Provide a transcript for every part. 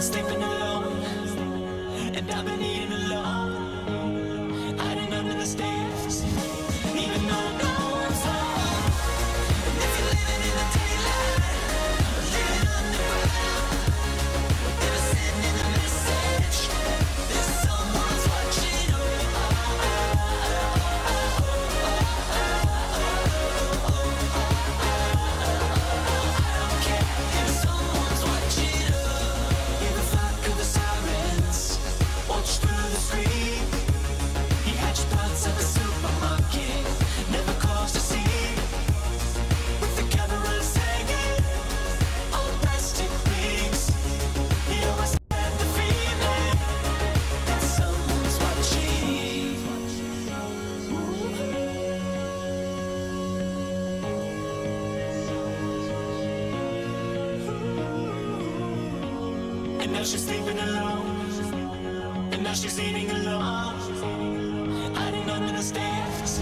sleeping alone, and I've been eating alone, hiding under the stairs, even though no one's home. And if you're living in the daylight, or living underground, never sending a message, there's someone's watching over. I don't care if someone's watching over. Hear the flock of the sirens, watch through the screen. He hatched pots at the supermarket, never caused a scene. With the cameras hanging on plastic rings, he always had the feeling that someone's watching. And now she's sleeping alone, and now she's eating alone, hiding under the stairs,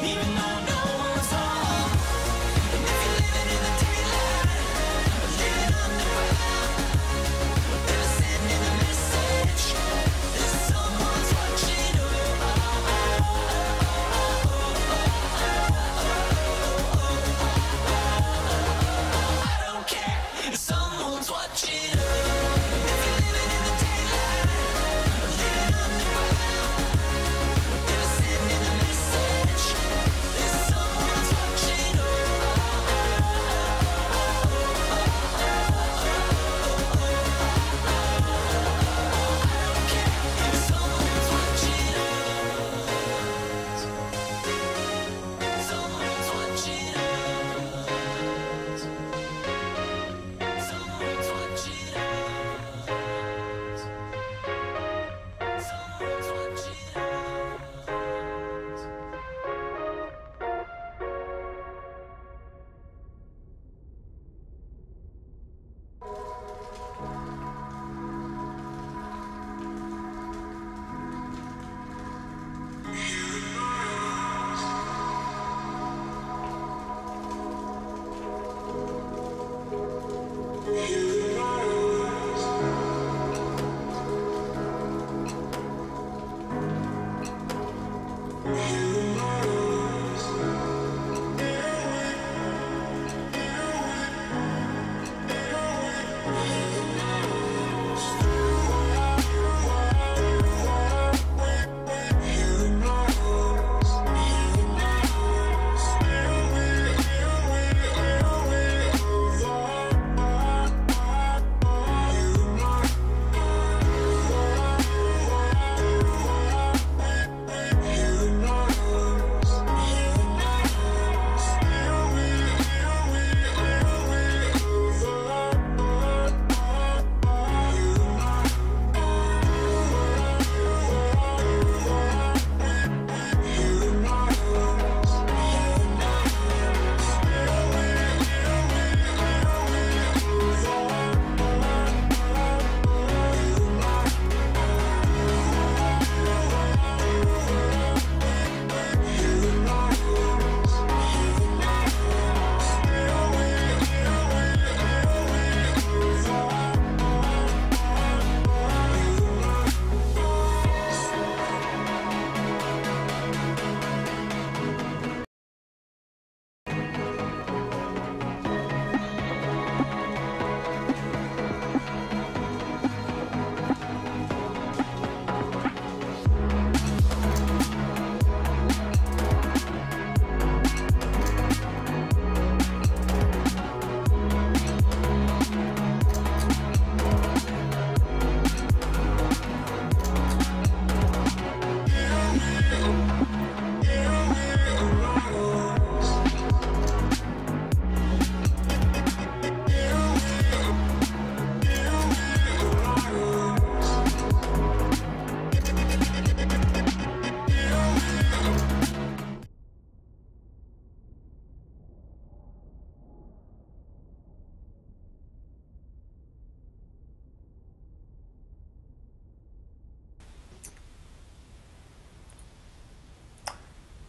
even though no one's home. And if you're living in the daylight, or living underground, never sending a message, there's someone's watching over. I don't care if someone's watching over. If you're living in the daylight, or living underground, never sending a message, there's someone's watching over. I don't care if someone's watching us. Someone's watching us. Someone's watching us. Someone's watching us.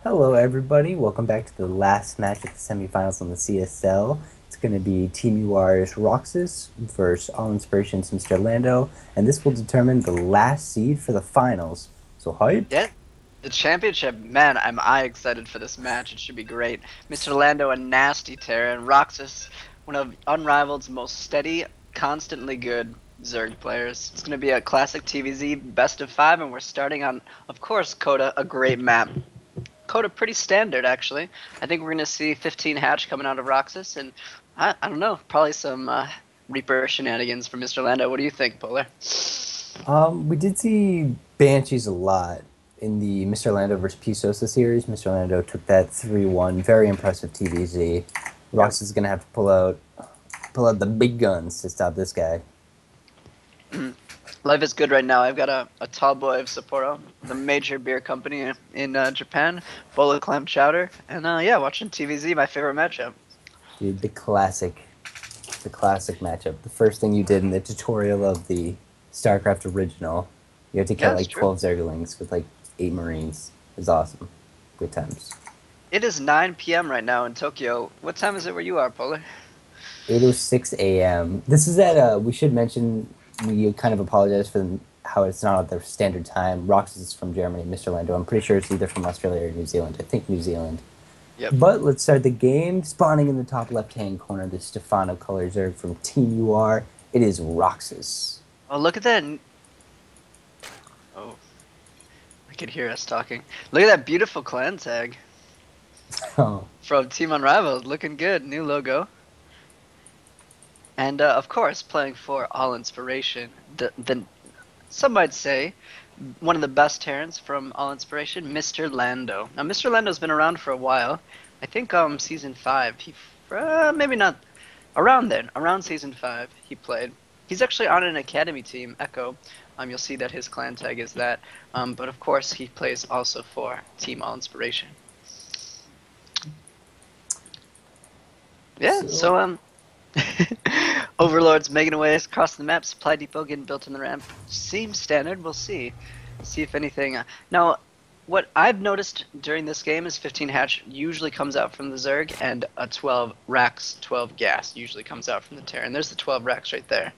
Hello everybody, welcome back to the last match of the semifinals on the CSL. It's going to be Team UR's Roxas versus All Inspiration's MrLando, and this will determine the last seed for the finals. So hyped? Yeah, the championship, man, am I excited for this match. It should be great. MrLando, a nasty terror, and Roxas, one of Unrivaled's most steady, constantly good Zerg players. It's going to be a classic TVZ best of 5, and we're starting on, of course, Coda, a great map. Coda pretty standard, actually. I think we're going to see 15 hatch coming out of Roxas, and I don't know, probably some Reaper shenanigans from MrLando. What do you think, Polar? We did see Banshees a lot in the MrLando versus Pisosa series. MrLando took that 3-1. Very impressive TVZ. Yep. Roxas is going to have to pull out the big guns to stop this guy. Life is good right now. I've got a tall boy of Sapporo, the major beer company in Japan, bowl of clam chowder, and yeah, watching TVZ, my favorite matchup. Dude, the classic matchup. The first thing you did in the tutorial of the StarCraft original, you have to Yeah, kill that's like true. 12 Zerglings with like 8 Marines. It was awesome. Good times. It is 9 p.m. right now in Tokyo. What time is it where you are, Polar? 8:06 a.m. This is at, we should mention, we kind of apologize for how it's not at their standard time. Roxas is from Germany, MrLando. I'm pretty sure it's either from Australia or New Zealand. I think New Zealand. Yep. But let's start the game. Spawning in the top left-hand corner, the Stefano color Zerg from Team UR. It is Roxas. Oh, look at that. Oh, I can hear us talking. Look at that beautiful clan tag Oh, from Team Unrivaled. Looking good. New logo. And of course, playing for All Inspiration. Some might say one of the best Terrans from All Inspiration, MrLando. Now, MrLando's been around for a while. I think season 5. He maybe not around then. Around season 5, he played. He's actually on an academy team, Echo. You'll see that his clan tag is that. But of course, he plays also for Team All Inspiration. Yeah. So Overlords making away across the map. Supply depot getting built in the ramp. Seems standard. We'll see. See if anything. Now, what I've noticed during this game is 15 hatch usually comes out from the Zerg, and a 12 racks, 12 gas usually comes out from the Terran. There's the 12 racks right there.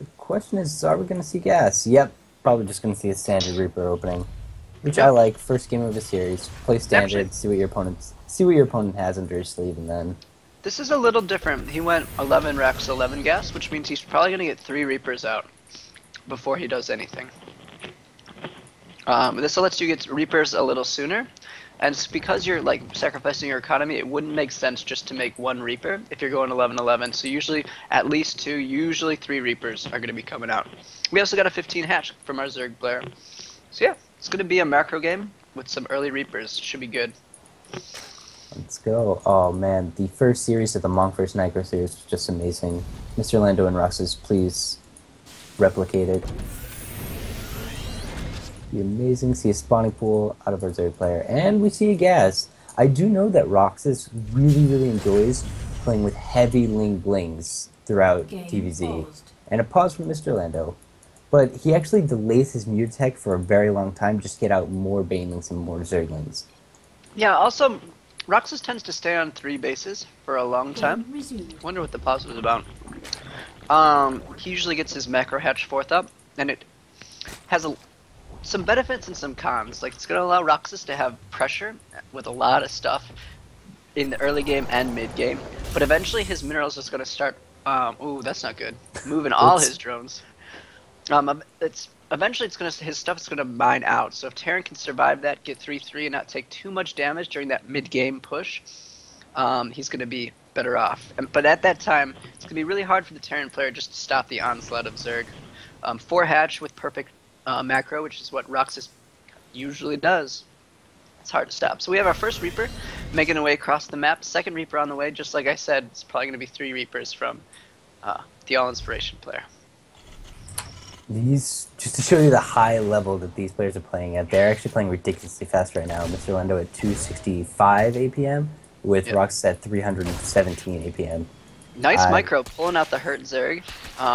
the question is, are we going to see gas? Yep, probably just going to see a standard Reaper opening, which I Yep. like. First game of the series, play standard, Actually, see what your opponent has under his sleeve, and then this is a little different. He went 11 racks, 11 gas, which means he's probably going to get 3 Reapers out before he does anything. This lets you get Reapers a little sooner, and it's because you're like sacrificing your economy. It wouldn't make sense just to make 1 Reaper if you're going 11-11. So usually at least 2, usually 3 Reapers are going to be coming out. We also got a 15 hatch from our Zerg player. So yeah, it's going to be a macro game with some early Reapers. Should be good. let's go. Oh man, the first series of the Monk vs. Nitro series was just amazing. MrLando and Roxas, please replicate it. Be amazing. See a spawning pool out of our Zerg player, and we see a gas. I do know that Roxas really enjoys playing with heavy Ling Blings throughout TVZ, and a pause from MrLando. But he actually delays his mute tech for a very long time just to get out more Banelings and more Zerglings. Yeah, also, Roxas tends to stay on 3 bases for a long time. Wonder what the pause was about. He usually gets his macro hatch 4th up, and it has some benefits and some cons. Like, it's going to allow Roxas to have pressure with a lot of stuff in the early game and mid game, but eventually his minerals is going to start. Ooh, that's not good. Moving all his drones. Eventually his stuff is gonna mine out. So if Terran can survive that, get 3-3, and not take too much damage during that mid game push, he's gonna be better off. But at that time, it's gonna be really hard for the Terran player just to stop the onslaught of Zerg. 4 hatch with perfect macro, which is what Roxas usually does. It's hard to stop. So we have our first Reaper making their way across the map. Second Reaper on the way. Just like I said, it's probably going to be 3 Reapers from the All Inspiration player. These, just to show you the high level that these players are playing at, they're actually playing ridiculously fast right now. MrLando at 265 APM, with Roxas at 317 APM. Nice micro, pulling out the hurt Zerg.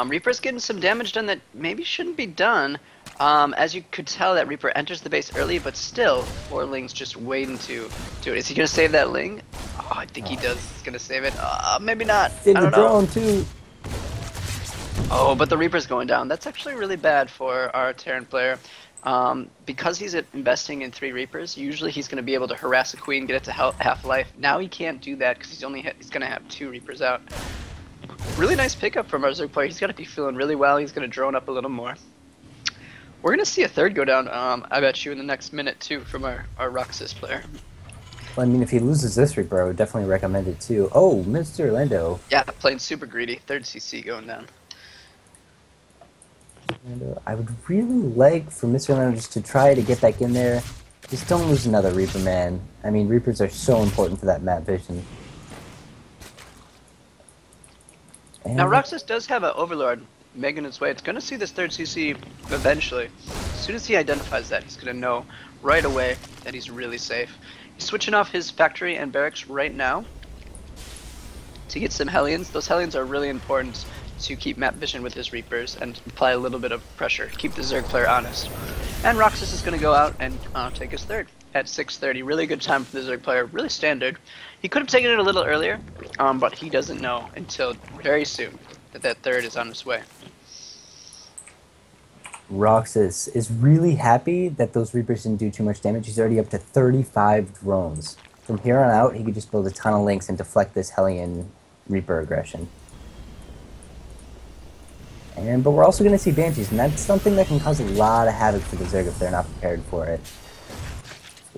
Reaper's getting some damage done that maybe shouldn't be done. As you could tell, that Reaper enters the base early, but still, 4 Lings just waiting to do it. Is he going to save that Ling? Oh, I think he does. He's gonna save it. Maybe not. Save I the don't know. drone too. Oh, but the Reaper's going down. That's actually really bad for our Terran player. Because he's investing in 3 Reapers, usually he's going to be able to harass a Queen, get it to half life. Now he can't do that because he's going to have 2 Reapers out. Really nice pickup from our Zerg player. He's got to be feeling really well. He's going to drone up a little more. We're going to see a 3rd go down, I bet you, in the next minute too, from our Roxas player. Well, I mean, if he loses this Reaper, I would definitely recommend it too. Oh, MrLando. Yeah, playing super greedy. 3rd CC going down. And, I would really like for MrLando just to try to get back in there. Just don't lose another Reaper, man. I mean, Reapers are so important for that map vision. And Now, Roxas does have an Overlord making its way. It's going to see this 3rd CC eventually. As soon as he identifies that, he's going to know right away that he's really safe. He's switching off his factory and barracks right now to get some Hellions. Those Hellions are really important to keep map vision with his Reapers and apply a little bit of pressure, keep the Zerg player honest. And Roxas is going to go out and take his 3rd at 6:30. Really good time for the Zerg player, really standard. He could have taken it a little earlier, but he doesn't know until very soon that 3rd is on its way. Roxas is really happy that those Reapers didn't do too much damage. He's already up to 35 drones. From here on out, he could just build a ton of links and deflect this Hellion Reaper aggression. But we're also going to see Banshees, and that's something that can cause a lot of havoc for the Zerg if they're not prepared for it.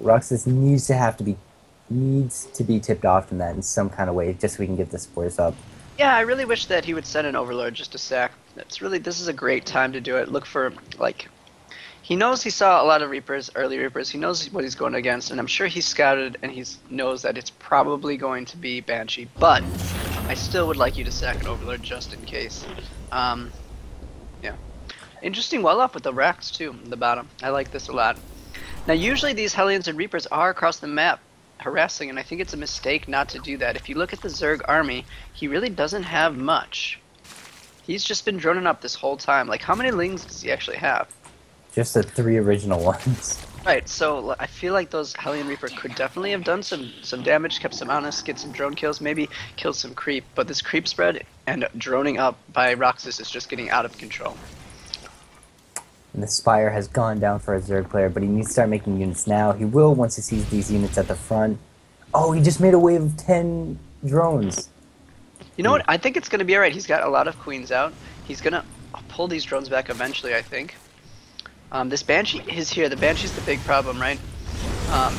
Roxas needs to be tipped off in that in some kind of way, just so we can get the spores up. Yeah, I really wish that he would send an Overlord just to sack. This is a great time to do it. Look for, like, he knows he saw a lot of Reapers, early Reapers. He knows what he's going against, and I'm sure he's scouted and he knows that it's probably going to be Banshee. But I still would like you to sack an Overlord just in case. Yeah. Interesting well up with the racks too, in the bottom. I like this a lot. Now usually these Hellions and Reapers are across the map harassing, and I think it's a mistake not to do that. If you look at the Zerg army, he really doesn't have much. He's just been droning up this whole time. Like, how many lings does he actually have? Just the 3 original ones. Right, so I feel like those Hellion Reaper could definitely have done some damage, kept some honest, get some drone kills, maybe killed some creep. But this creep spread and droning up by Roxas is just getting out of control. And the Spire has gone down for a Zerg player, but he needs to start making units now. He will once he sees these units at the front. Oh, he just made a wave of 10 drones. You know what? I think it's going to be alright. He's got a lot of queens out. He's going to pull these drones back eventually, I think. This Banshee is here. The Banshee's the big problem, right?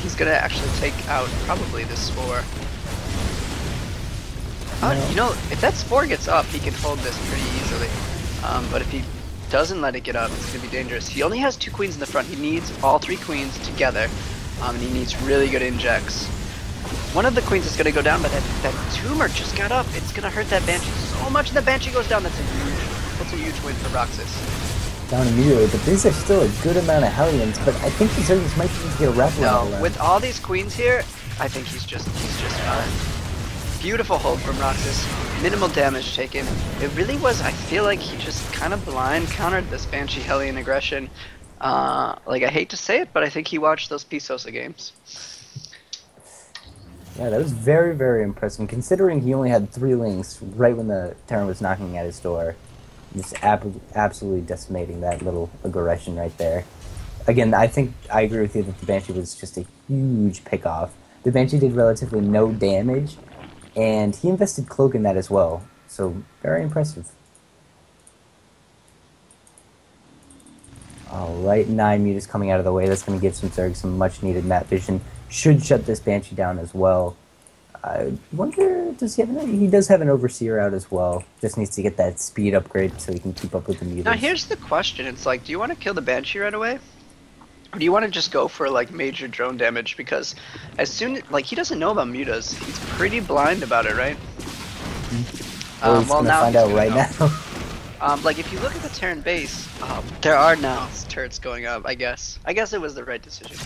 He's going to actually take out probably this Spore. You know, if that Spore gets up, he can hold this pretty easily. But if he doesn't let it get up, it's going to be dangerous. He only has 2 queens in the front. He needs all 3 queens together. And he needs really good injects. One of the queens is going to go down, but that tumor just got up. It's going to hurt that Banshee so much, and the Banshee goes down. That's a huge win for Roxas. Down immediately, but these are still a good amount of Hellions, but I think the Zergers might need to get a wrap around. No, with all these queens here, I think he's just fine. Beautiful hold from Roxas. Minimal damage taken. It really was, I feel like he just kind of blind countered this Banshee Hellion aggression. Like, I hate to say it, but I think he watched those Pisosa games. Yeah, that was very, very impressive, considering he only had 3 links right when the Terran was knocking at his door. Just absolutely decimating that little aggression right there. Again, I think I agree with you that the Banshee was just a huge pick-off. The Banshee did relatively no damage, and he invested Cloak in that as well. So, very impressive. Alright, 9 meters coming out of the way. That's going to give some Zerg some much-needed map vision. Should shut this Banshee down as well. I wonder, does he have he does have an Overseer out as well. Just needs to get that speed upgrade so he can keep up with the meters. Now here's the question. It's like, do you want to kill the Banshee right away? Or do you want to just go for, like, major drone damage? Because as soon, like, he doesn't know about mutas. He's pretty blind about it, right? Well, he's going to find out right now. Like, if you look at the Terran base, there are now turrets going up, I guess. I guess it was the right decision.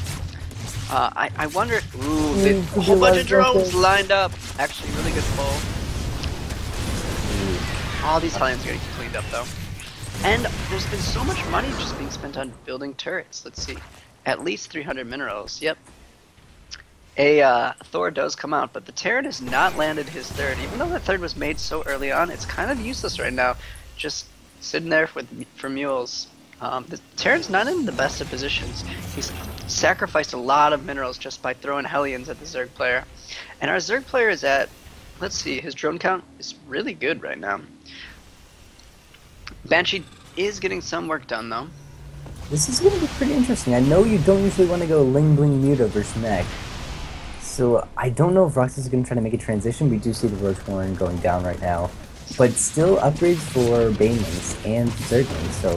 I wonder, a whole bunch of drones lined up. Actually, really good pull. All these Hellions are getting cleaned up, though. And there's been so much money just being spent on building turrets. Let's see. At least 300 minerals. Yep. A Thor does come out, but the Terran has not landed his third. Even though the third was made so early on, it's kind of useless right now. Just sitting there for mules. The Terran's not in the best of positions. He's sacrificed a lot of minerals just by throwing Hellions at the Zerg player. And our Zerg player is at, let's see, his drone count is really good right now. Banshee is getting some work done though. This is going to be pretty interesting. I know you don't usually want to go Ling Bling Muta versus Mech. So I don't know if Roxas is going to try to make a transition. We do see the Roach Horn going down right now. But still upgrades for Banelings and Zerglings, so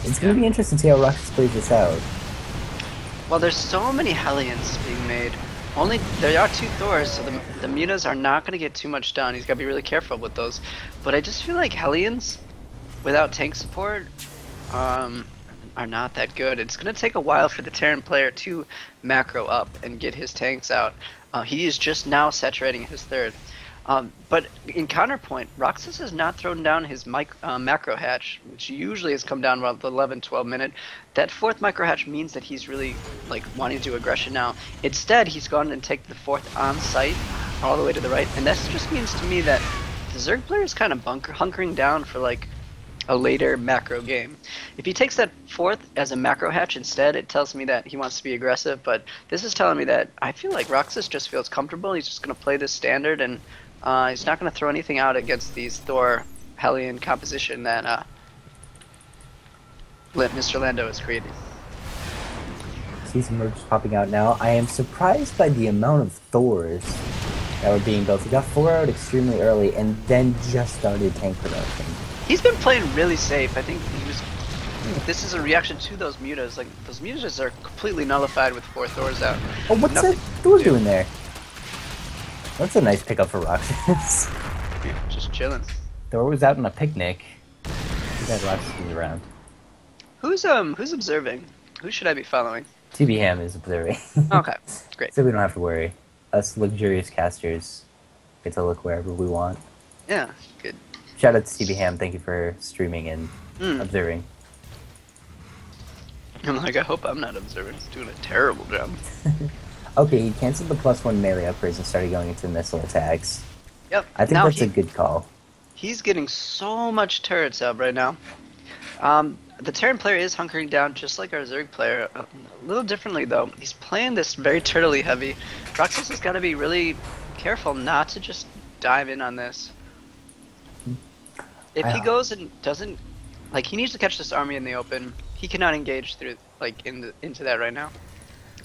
it's going to be interesting to see how Roxas plays this out. Well, there's so many Hellions being made. There are 2 Thors, so the Mutas are not going to get too much done. He's got to be really careful with those. But I just feel like Hellions, without tank support, are not that good. It's going to take a while for the Terran player to macro up and get his tanks out. He is just now saturating his third. But in counterpoint, Roxas has not thrown down his macro hatch, which usually has come down around the 11-12 minute. That 4th micro hatch means that he's really like wanting to do aggression now. Instead, he's gone and taken the 4th on site all the way to the right, and that just means to me that the Zerg player is kind of hunkering down for like a later macro game. If he takes that 4th as a macro hatch instead, it tells me that he wants to be aggressive, but this is telling me that I feel like Roxas just feels comfortable. He's just going to play this standard, and he's not going to throw anything out against these Thor Hellion composition that MrLando has created. See some merges popping out now. I am surprised by the amount of Thors that were being built. He got 4 out extremely early and then just started tank production. He's been playing really safe. I think this is a reaction to those mutas. Like, those mutas are completely nullified with 4 Thors out. Oh, what's that Thor doing there? That's a nice pickup for Roxas. Just chilling. Thor was out on a picnic. That Roxas was around. Who's observing? Who should I be following? TB Ham is observing. Okay, great. So we don't have to worry. Us luxurious casters get to look wherever we want. Yeah, good. Shout out to TB Ham. Thank you for streaming and observing. I'm like, I hope I'm not observing. He's doing a terrible job. Okay, he canceled the +1 melee upgrades and started going into missile attacks. Yep. I think that's a good call. He's getting so much turrets up right now. The Terran player is hunkering down just like our Zerg player. A little differently though. He's playing this very turtley heavy. Roxas has got to be really careful not to just dive in on this. If he goes and doesn't, like, he needs to catch this army in the open. He cannot engage through, like, into that right now.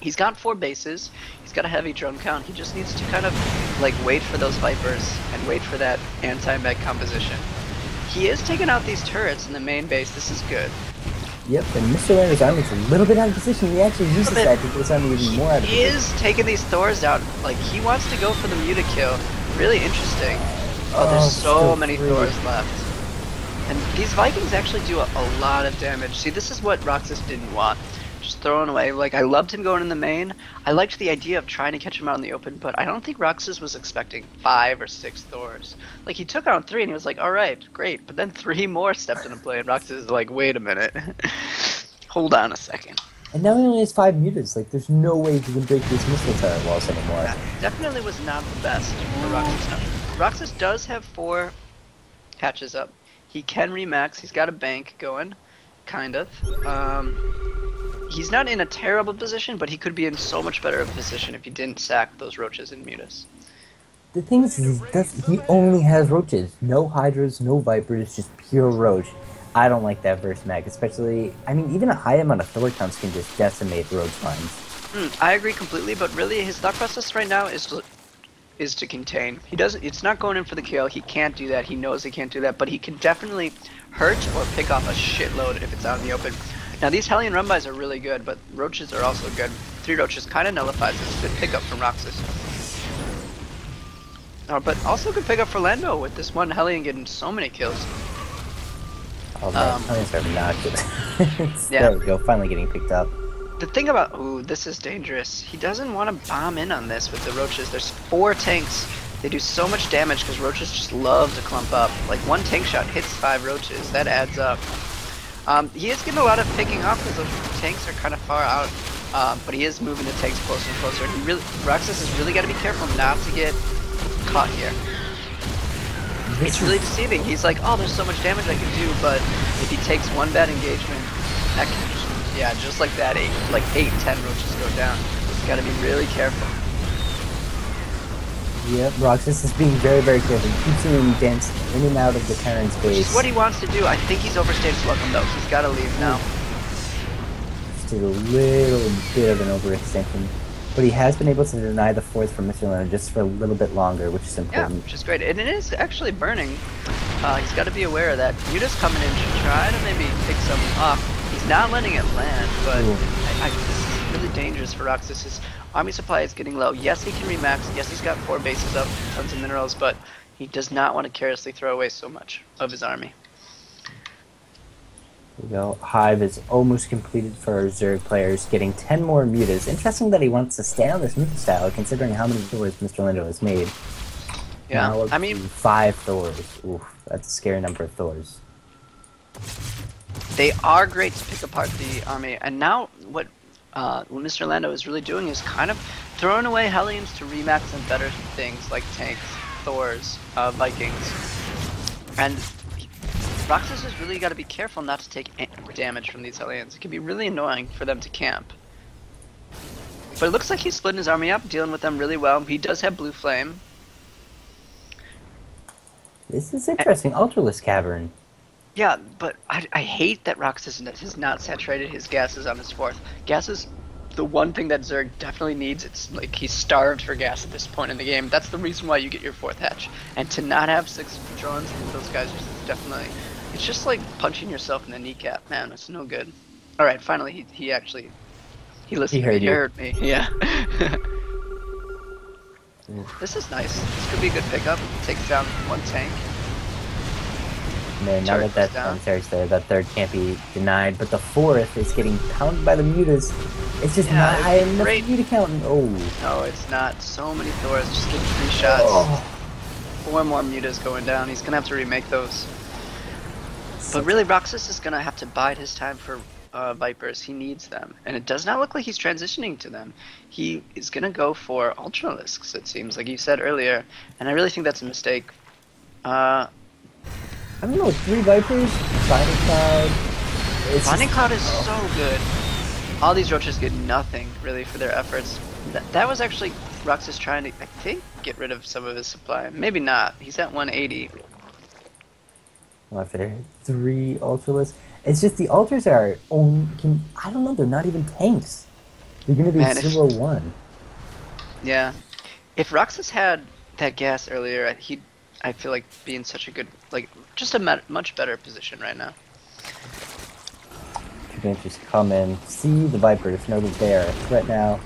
He's got 4 bases. He's got a heavy drone count. He just needs to kind of, like, wait for those Vipers and wait for that anti-mech composition. He is taking out these turrets in the main base. This is good. Yep, and MrLando's army's a little bit out of position. He actually uses that to get his army even more out of position. He is taking these Thors out. Like, he wants to go for the Muta kill. Really interesting. Oh, there's so many Thors left. And these Vikings actually do a lot of damage. See, this is what Roxas didn't want. Just throwing away. Like, I loved him going in the main. I liked the idea of trying to catch him out in the open, but I don't think Roxas was expecting 5 or 6 Thors. Like, he took out 3 and he was like, alright, great. But then 3 more stepped into play and Roxas is like, wait a minute. Hold on a second. And now he only has 5 mutas. Like, there's no way he can break these missile turret walls anymore. That definitely was not the best for Roxas. Now, Roxas does have 4 hatches up. He can remax. He's got a bank going, kind of. He's not in a terrible position, but he could be in so much better of a position if he didn't sack those roaches and mutas. The thing is, he only has roaches. No hydras, no vipers, just pure roach. I don't like that versus mech, especially, I mean, even a high amount of Thor counts can just decimate roach farms. I agree completely, but really his thought process right now is to contain. He doesn't. It's not going in for the kill. He can't do that. He knows he can't do that, but he can definitely hurt or pick off a shitload if it's out in the open. Now these Hellion Rumbys are really good, but roaches are also good. 3 roaches kind of nullifies this. Good pickup from Roxas. But also good pickup for Lando with this one Hellion getting so many kills. Oh man, Hellions are not good. Yeah. There we go, finally getting picked up. The thing about, ooh, this is dangerous. He doesn't want to bomb in on this with the roaches. There's 4 tanks. They do so much damage because roaches just love to clump up. Like 1 tank shot hits 5 roaches. That adds up. He is getting a lot of picking off because those tanks are kind of far out but he is moving the tanks closer and closer. He really, Roxas has really got to be careful not to get caught here. It's really deceiving. He's like, oh, there's so much damage I can do, but if he takes one bad engagement, that can just, yeah, just like that, 8-10 roaches go down. Got to be really careful. Yep, Roxas is being very, very careful. He keeps him dance in and out of the Terran's base. Which is what he wants to do. I think he's overstayed his welcome, though. He's got to leave now. Just did a little bit of an overextension. But he has been able to deny the fourth from MrLando just for a little bit longer, which is important. Yeah, which is great. And it is actually burning. He's got to be aware of that. Muta's coming in to try to maybe pick some off. He's not letting it land, but this is really dangerous for Roxas. His army supply is getting low. Yes, he can remax. Yes, he's got 4 bases up, tons of minerals, but he does not want to carelessly throw away so much of his army. There we go. Hive is almost completed for our Zerg players, getting 10 more mutas. Interesting that he wants to stay on this muta style, considering how many Thors MrLando has made. Yeah, now I mean, 5 Thors. Oof, that's a scary number of Thors. they are great to pick apart the army, and now what MrLando is really doing is kind of throwing away Hellions to remax and better things like tanks, Thors, Vikings, and Roxas has really got to be careful not to take damage from these Hellions. It can be really annoying for them to camp. But it looks like he's splitting his army up, dealing with them really well. He does have Blue Flame. This is interesting. Ultralisk Cavern. Yeah, but I hate that Roxas has not saturated his gases on his fourth. Gas is the one thing that Zerg definitely needs. It's like he's starved for gas at this point in the game. That's the reason why you get your fourth hatch. And to not have 6 drones, those guys are definitely... It's just like punching yourself in the kneecap, man. It's no good. All right, finally he actually listened. He heard me. Yeah. This is nice. This could be a good pickup. Takes down 1 tank. Man, now that planetary's there, that third can't be denied, but the fourth is getting pounded by the mutas. It's just not high enough muta count. Oh. No, it's not. So many Thors just getting 3 shots. Oh. 4 more mutas going down. He's gonna have to remake those. But really, Roxas is gonna have to bide his time for Vipers. He needs them, and it does not look like he's transitioning to them. He is gonna go for Ultralisks, it seems, like you said earlier, and I really think that's a mistake. I don't know, 3 Vipers, Binding Cloud. Binding Cloud is so good. All these roaches get nothing really for their efforts. That was actually Roxas trying to, I think, get rid of some of his supply. Maybe not. He's at 180. Left there, 3 Ultralisks. It's just the Ultras are I don't know, they're not even tanks. They're gonna be 0-1. Yeah. If Roxas had that gas earlier, I feel like be in such a good, like, just a much better position right now. Adventures come in, see the Vipers, know that they are a threat now,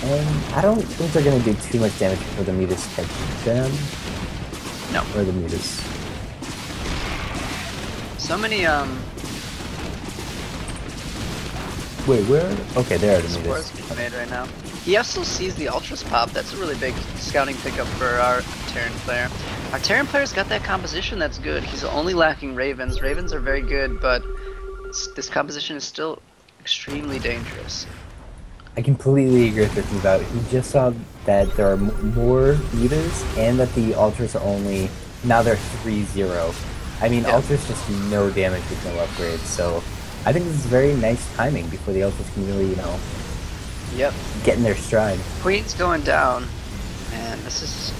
and I don't think they're going to do too much damage before the mutas catch them. No. Or the mutas. So many, Wait, where? Okay, there are the scores mutas. being made right now. He also sees the Ultras pop. That's a really big scouting pickup for our Terran player. Our Terran player's got that composition that's good. He's only lacking Ravens. Ravens are very good, but this composition is still extremely dangerous. I completely agree with you about it. He just saw that there are more mutas and that the Ultras are only... Now they're 3-0. I mean, Ultras just do no damage with no upgrades, so... I think this is very nice timing before the Ultras can really, you know... Yep. Get in their stride. Queen's going down. Man, this is...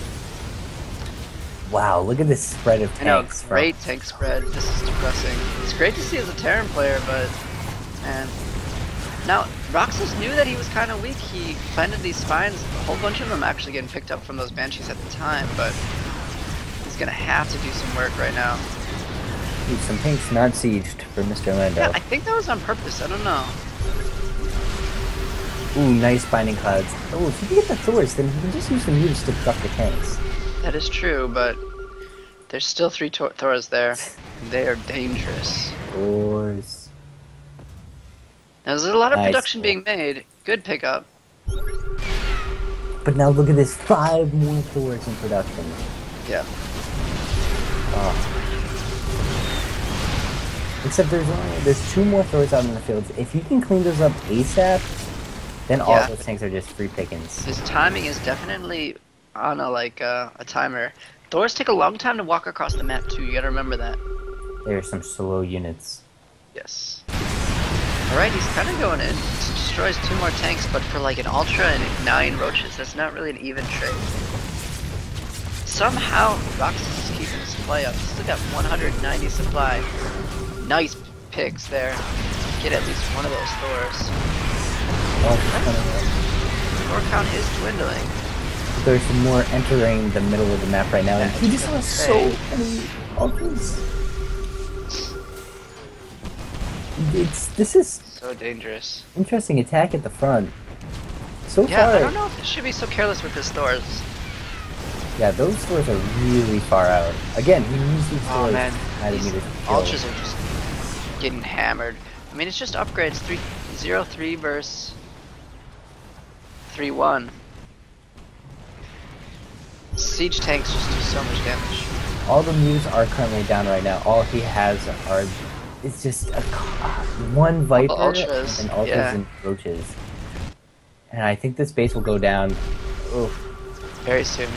Wow, look at this spread of tanks. I know, great tank spread. This is depressing. It's great to see as a Terran player, but... Man. Now, Roxas knew that he was kind of weak. He planted these spines. A whole bunch of them actually getting picked up from those Banshees at the time, but... He's gonna have to do some work right now. Ooh, some tanks not sieged for MrLando. Yeah, I think that was on purpose. I don't know. Ooh, nice Binding Clouds. Oh, if you can get the Thors, then you can just use the mutas to buff the tanks. That is true, but there's still 3 Thors there, and they are dangerous. Thors. Now, there's a lot of production being made. Good pickup. But now look at this, 5 more Thors in production. Yeah. Oh. Except there's 2 more Thors out in the field. If you can clean those up ASAP, then all Yeah. those tanks are just free pickings. His timing is definitely on a timer. Thors take a long time to walk across the map too. You gotta remember that. There's some slow units. Yes. Alright, he's kind of going in. He destroys 2 more tanks, but for like an Ultra and 9 Roaches, that's not really an even trade. Somehow, Roxas is keeping his supply up. He's still got 190 supply. Nice picks there. Get at least one of those Thors. Thor count is dwindling. There's some more entering the middle of the map right now, and Yeah, he just has so many ultras. This is So dangerous. interesting attack at the front. So Yeah, far, I don't know if it should be so careless with his Thors. yeah, those stores are really far out. Again, he needs these Oh stores man, to these meter kill. Ultras are just getting hammered. I mean, it's just upgrades. 3-0-3 versus 3-1. Siege tanks just do so much damage. All the moves are currently down right now. All he has are, it's just one Viper Ultras, and Ultras yeah. and Roaches. And I think this base will go down. Oof. Very soon.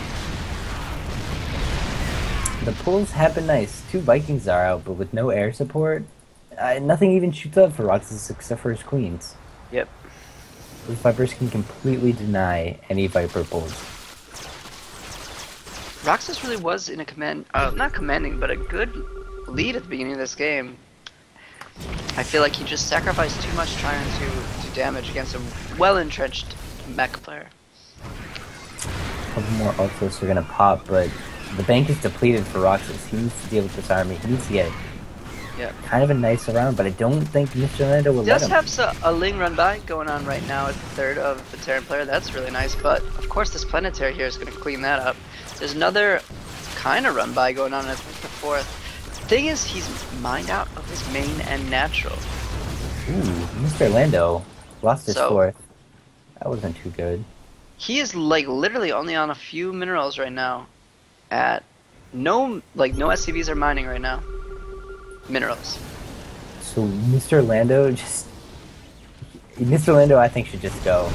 The pulls have been nice. 2 Vikings are out, but with no air support, nothing even shoots up for Roxas except for his queens. Yep. Those Vipers can completely deny any Viper pulls. Roxas really was in a not commanding, but a good lead at the beginning of this game. I feel like he just sacrificed too much trying to do damage against a well-entrenched mech player. A couple more ultras are gonna pop, but the bank is depleted for Roxas. He needs to deal with this army. He needs to get Yep. kind of a nice round, but I don't think MrLando will He let does him. have a Ling run by going on right now at the third of the Terran player. That's really nice, but of course this Planetary here is going to clean that up. There's another kind of run by going on at the fourth. Thing is, he's mined out of his main and natural. Ooh, MrLando lost his So- fourth. That wasn't too good. He is like literally only on a few minerals right now. At no SCVs are mining right now. Minerals. So MrLando MrLando I think should just go.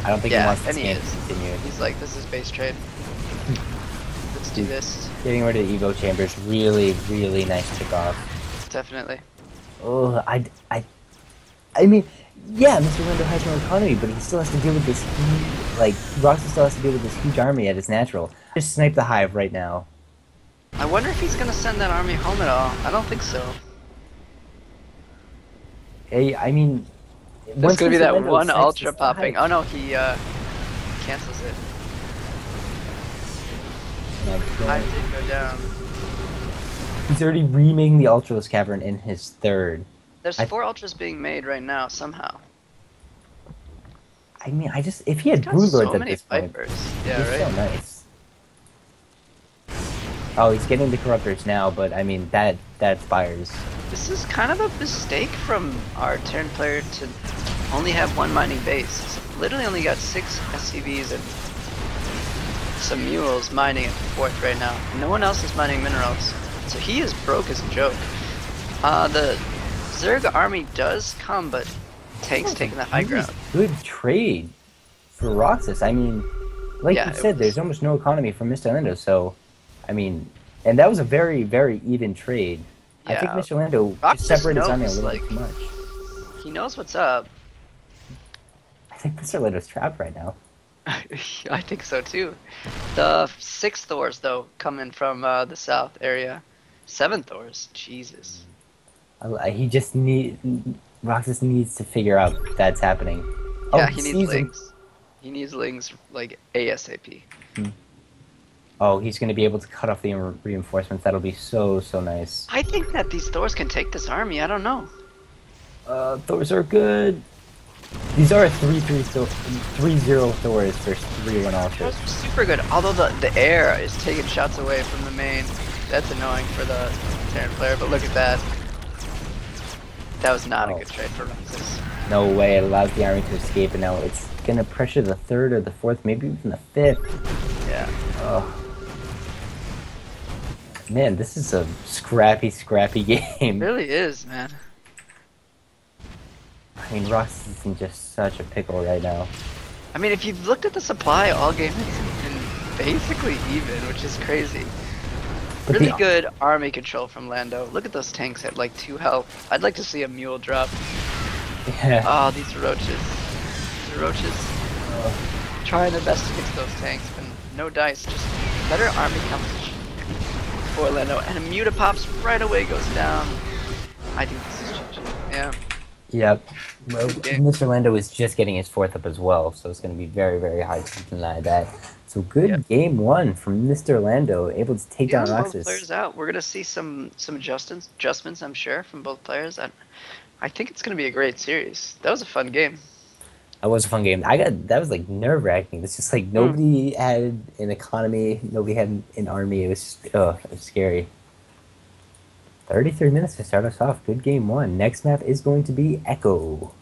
I don't think he Yeah, wants this and he game is. to continue. He's like, this is base trade. Let's do this. Getting rid of the Evo chambers, really, really nice kickoff. Definitely. Oh, I mean, yeah, MrLando has no economy, but he still has to deal with this Roxas still has to deal with this huge army at his natural. Just snipe the hive right now. I wonder if he's gonna send that army home at all. I don't think so. Hey, I mean, There's gonna be that MrLando one snipes ultra this popping. hive- Oh no, he cancels it. My Hive God. did go down. He's already remaking the Ultras Cavern in his third. There's I- 4 ultras being made right now somehow. I mean, if he had He's got Broodlords so at many this point, Vipers. he's Yeah, so right. nice. Oh, he's getting the Corruptors now, but I mean, that fires. This is kind of a mistake from our Terran player to only have 1 mining base. He's literally only got 6 SCVs and some mules mining at the fourth right now. No one else is mining minerals. So he is broke as a joke. The Zerg army does come, but tanks taking the high ground. Good trade for Roxas. I mean, like Yeah, you it said, was- there's almost no economy from MrLando, so, I mean, and that was a very, very even trade. I think Yeah. MrLando Roxas just separated his army a knows, little like- bit too much. He knows what's up. I think MrLando's trapped right now. I think so too. The 6 Thors though coming from the south area. 7 Thors. Jesus. He just Roxas needs to figure out that's happening. Yeah, Oh, he needs sees him. lings. He needs lings like ASAP. Oh, he's going to be able to cut off the reinforcements. That'll be so nice. I think that these Thors can take this army. I don't know. Thors are good. These are 3-0 Thors versus 3-1 Thors Ultras. are super good. Although the air is taking shots away from the main. That's annoying for the Terran player. But look at that. That was not a Oh. good trade for Roxas. No way, it allows the army to escape, and now it's going to pressure the third or the fourth, maybe even the fifth. Yeah. Oh. Man, this is a scrappy It game. really is, man. I mean, Roxas is in just such a pickle right now. I mean, if you've looked at the supply all game, it's been basically even, which is crazy. But Really good army control from Lando. Look at those tanks at like 2 health. I'd like to see a mule drop. Yeah. Oh, these roaches. These roaches. Trying their best against those tanks, but no dice. Just better army composition for Lando. And a Muta pops right away, goes down. I think this is GG. Yeah. Yep. Well, Yeah. MrLando is just getting his 4th up as well, so it's going to be very, very hard to deny that. So good Yep. game 1 from MrLando, able to take down Both Roxas. players out. We're gonna see some adjustments, I'm sure, from both players. I think it's gonna be a great series. That was a fun game. That was a fun game. That was like nerve wracking. It's just like nobody had an economy, nobody had an army. It was just, it was scary. 33 minutes to start us off. Good game 1. Next map is going to be Echo.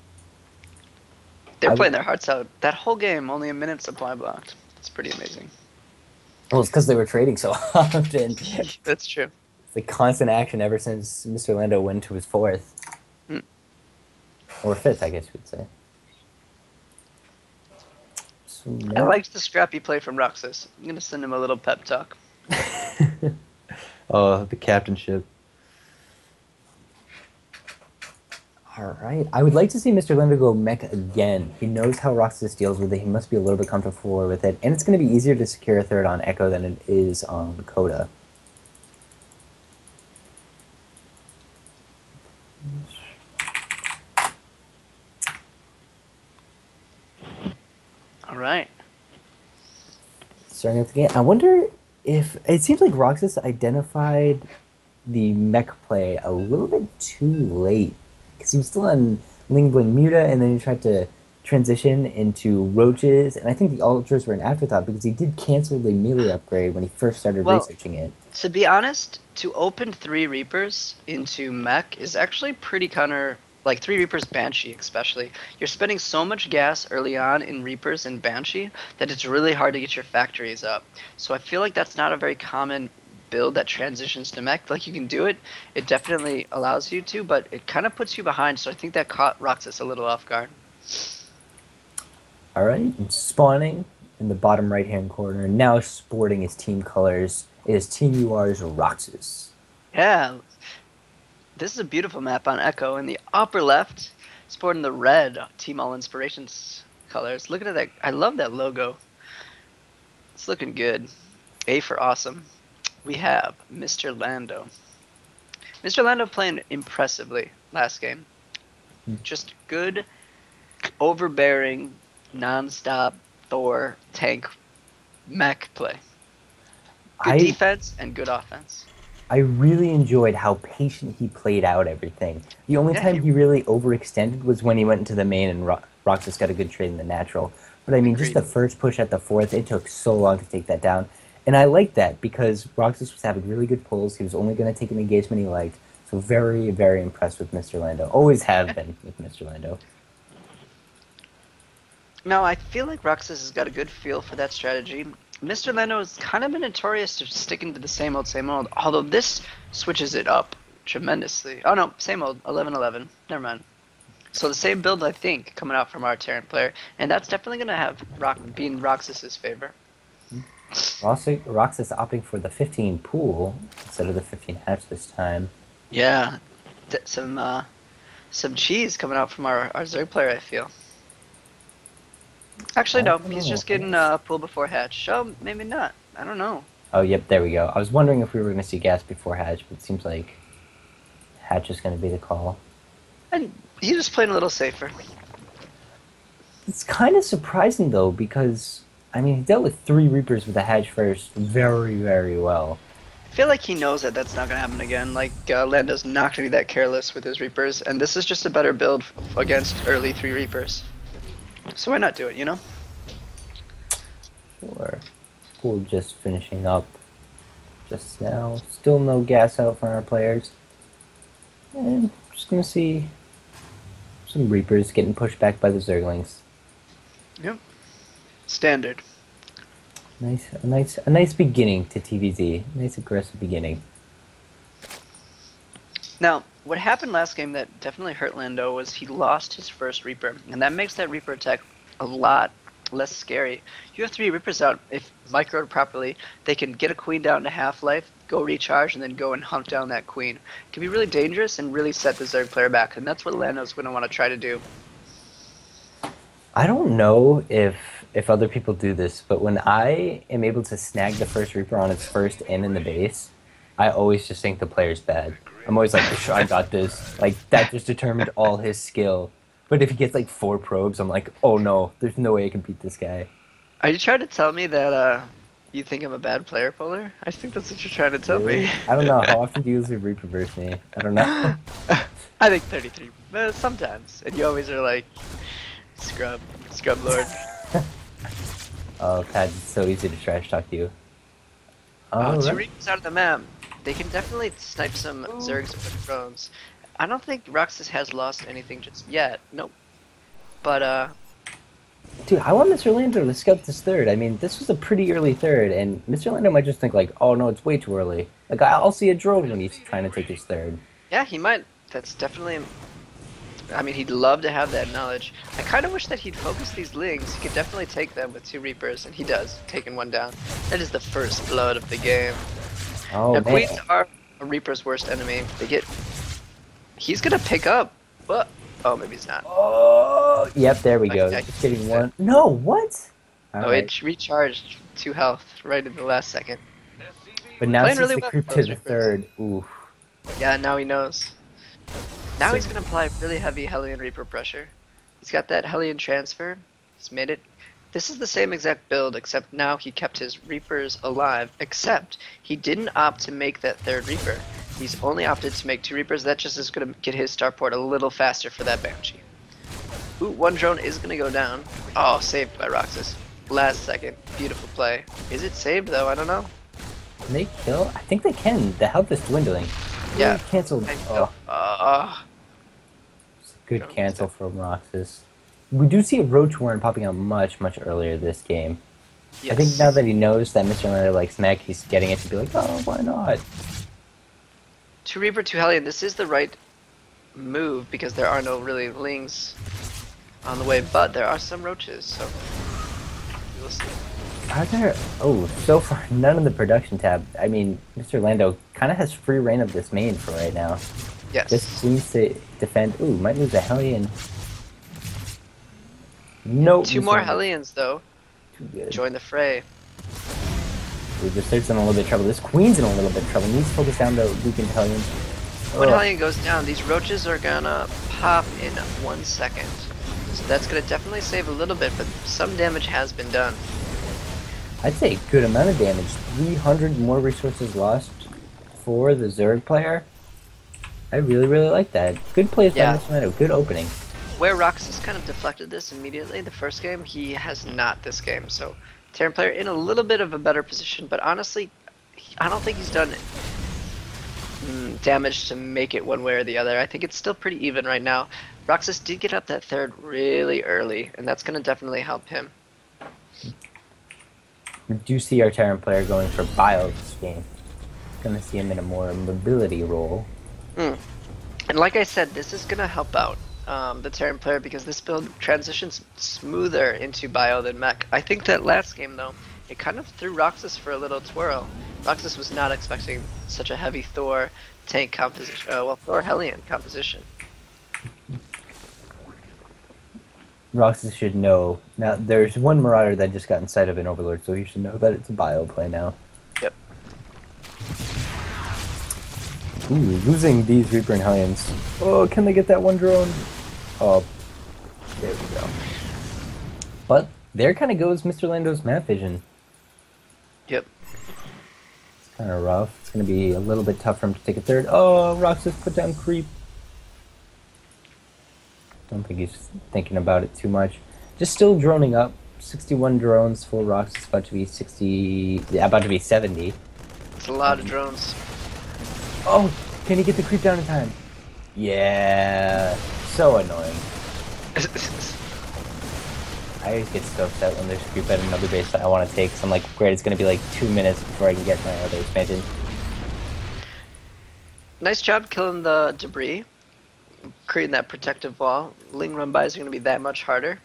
They're playing their hearts out. That whole game, only a minute supply blocked. It's pretty amazing. Well, it's because they were trading so often. That's true. It's like constant action ever since MrLando went to his 4th. Or 5th, I guess you would say. So I liked the scrappy play from Roxas. I'm gonna send him a little pep talk. Oh, the captainship. Alright, I would like to see MrLando go mech again. He knows how Roxas deals with it. He must be a little bit comfortable with it. And it's going to be easier to secure a 3rd on Echo than it is on Coda. Alright. Starting up the game. I wonder if... It seems like Roxas identified the mech play a little bit too late. Because he was still on Ling Bling Muta, and then he tried to transition into Roaches, and I think the Ultras were an afterthought because he did cancel the melee upgrade when he first started researching it. To be honest, to open 3 Reapers into mech is actually pretty counter... Like 3 Reapers Banshee especially. You're spending so much gas early on in Reapers and Banshee that it's really hard to get your factories up. So I feel like that's not a very common build that transitions to mech. Like you can do it, it definitely allows you to, but it kind of puts you behind, so I think that caught Roxas a little off guard. Alright, and spawning in the bottom right hand corner, now sporting his team colors, is Team UR's Roxas. Yeah, this is a beautiful map on Echo. In the upper left, sporting the red Team All Inspirations colors. Look at that, I love that logo. It's looking good. A for awesome. We have MrLando. MrLando playing impressively last game. Just good, overbearing, non-stop Thor tank mech play. Good defense and good offense. I really enjoyed how patient he played out everything. The only time he really overextended was when he went into the main and Roxas got a good trade in the natural. But I mean, just the first push at the 4th, it took so long to take that down. And I liked that because Roxas was having really good pulls. He was only going to take an engagement he liked. So very, very impressed with MrLando. Always have been with MrLando. No, I feel like Roxas has got a good feel for that strategy. MrLando has kind of been notorious to sticking to the same old, although this switches it up tremendously. Oh no, same old, 11-11. Never mind. So the same build, I think, coming out from our Terran player, and that's definitely going to have be in Roxas's favor. Roxas opting for the 15 pool instead of the 15 hatch this time. Yeah, some cheese coming out from our Zerg player, I feel. Actually, no, he's just getting pool before hatch. Oh, maybe not. I don't know. Oh, yep, there we go. I was wondering if we were going to see gas before hatch, but it seems like hatch is going to be the call. And he's just playing a little safer. It's kind of surprising, though, because, I mean, he dealt with 3 Reapers with the hatch first very, very well. I feel like he knows that that's not going to happen again. Like, Lando's not going to be that careless with his Reapers, and this is just a better build against early 3 Reapers. So why not do it, you know? Sure. Pool just finishing up just now. Still no gas out from our players. And just going to see some Reapers getting pushed back by the Zerglings. Yep. Standard. A nice beginning to TVZ. Nice aggressive beginning. Now, what happened last game that definitely hurt Lando was he lost his first Reaper, and that makes that Reaper attack a lot less scary. You have 3 Reapers out. If microed properly, they can get a queen down to half-life, go recharge, and then go and hunt down that queen. It can be really dangerous and really set the Zerg player back, and that's what Lando's going to want to try to do. I don't know if other people do this, but when I am able to snag the first Reaper on its first in the base, I always just think the player's bad. I'm always like, sure, I got this. Like, that just determined all his skill. But if he gets like 4 probes, I'm like, oh no, there's no way I can beat this guy. Are you trying to tell me that you think I'm a bad player, Polar? I think that's what you're trying to tell Really? me. I don't know. How often do you usually Reaper verse me? I don't know. I think 33, sometimes. And you always are like, scrub lord. Oh, Pat, it's so easy to trash talk you. 2 Reapers out of the map. They can definitely snipe some Zergs with drones. I don't think Roxas has lost anything just yet. Nope. But, Dude, I want MrLando to scout this third. I mean, this was a pretty early third, and MrLando might just think like, oh no, it's way too early. Like, I'll see a drone when he's trying to take his third. yeah, he might. That's definitely... I mean, he'd love to have that knowledge. I kind of wish that he'd focus these Lings. He could definitely take them with 2 Reapers, and he does, taking 1 down. That is the first blood of the game. Oh, Now, man. Queens are a Reaper's worst enemy. They get... He's gonna pick up, but... Oh, maybe he's not. Oh, yep, there we go. Okay. Just getting 1. No, what? Oh, Alright. it recharged 2 health right in the last second. But now playing since really the well creep with to those the Reapers. third, ooh. Yeah, now he knows. Now So- he's gonna apply really heavy Hellion Reaper pressure. He's got that Hellion transfer. He's made it. This is the same exact build, except now he kept his Reapers alive, except he didn't opt to make that 3rd Reaper. He's only opted to make 2 Reapers. That just is gonna get his starport a little faster for that Banshee. Ooh, 1 drone is gonna go down. Oh, saved by Roxas. Last second. Beautiful play. Is it saved though? I don't know. Can they kill? I think they can. The health is dwindling. Yeah. Ooh, canceled. Oh, good Drone cancel from Roxas. We do see a Roach Warren popping out much, much earlier this game. Yes. I think now that he knows that MrLando likes mech, he's getting it to be like, oh, why not? 2 Reaper, 2 Hellion. This is the right move because there are no really Lings on the way, but there are some Roaches, so we'll see. Are there... Oh, so far, none in the production tab. I mean, MrLando kind of has free reign of this main for right now. Yes. Just seems to defend... Ooh, might lose a Hellion. Nope. 2 more MrLando. Hellions, though. Too good. Join the fray. Ooh, this third's in a little bit of trouble. This queen's in a little bit of trouble. Needs to focus down the weakened Hellions. When Ugh. Hellion goes down, these Roaches are gonna pop in 1 second. So that's gonna definitely save a little bit, but some damage has been done. I'd say a good amount of damage. 300 more resources lost for the Zerg player. I really, really like that. Good plays Yeah. by MrLando. Good opening. Where Roxas kind of deflected this immediately, the first game, he has not this game. So Terran player in a little bit of a better position, but honestly, I don't think he's done damage to make it one way or the other. I think it's still pretty even right now. Roxas did get up that 3rd really early, and that's going to definitely help him. We do see our Terran player going for bio this game. Gonna see him in a more mobility role. And like I said, this is going to help out the Terran player because this build transitions smoother into bio than mech. I think that last game, though, it kind of threw Roxas for a little twirl. Roxas was not expecting such a heavy Thor tank composition, Thor Hellion composition. Roxas should know. Now, there's one Marauder that just got inside of an Overlord, so he should know that it's a bio play now. Yep. Ooh, losing these Reaper and Hellions. Oh, can they get that 1 drone? Oh, there we go. But there kind of goes MrLando's map vision. Yep. It's kind of rough. It's going to be a little bit tough for him to take a 3rd. Oh, Roxas put down creep. Don't think he's thinking about it too much. Just still droning up. 61 drones for Roxas, about to be 60... Yeah, about to be 70. It's a lot of drones. Oh, can he get the creep down in time? Yeah, so annoying. I always get so upset when there's creep at another base that I want to take, so I'm like, great, it's going to be like 2 minutes before I can get my other expansion. Nice job killing the debris, creating that protective wall. Ling run bys are going to be that much harder.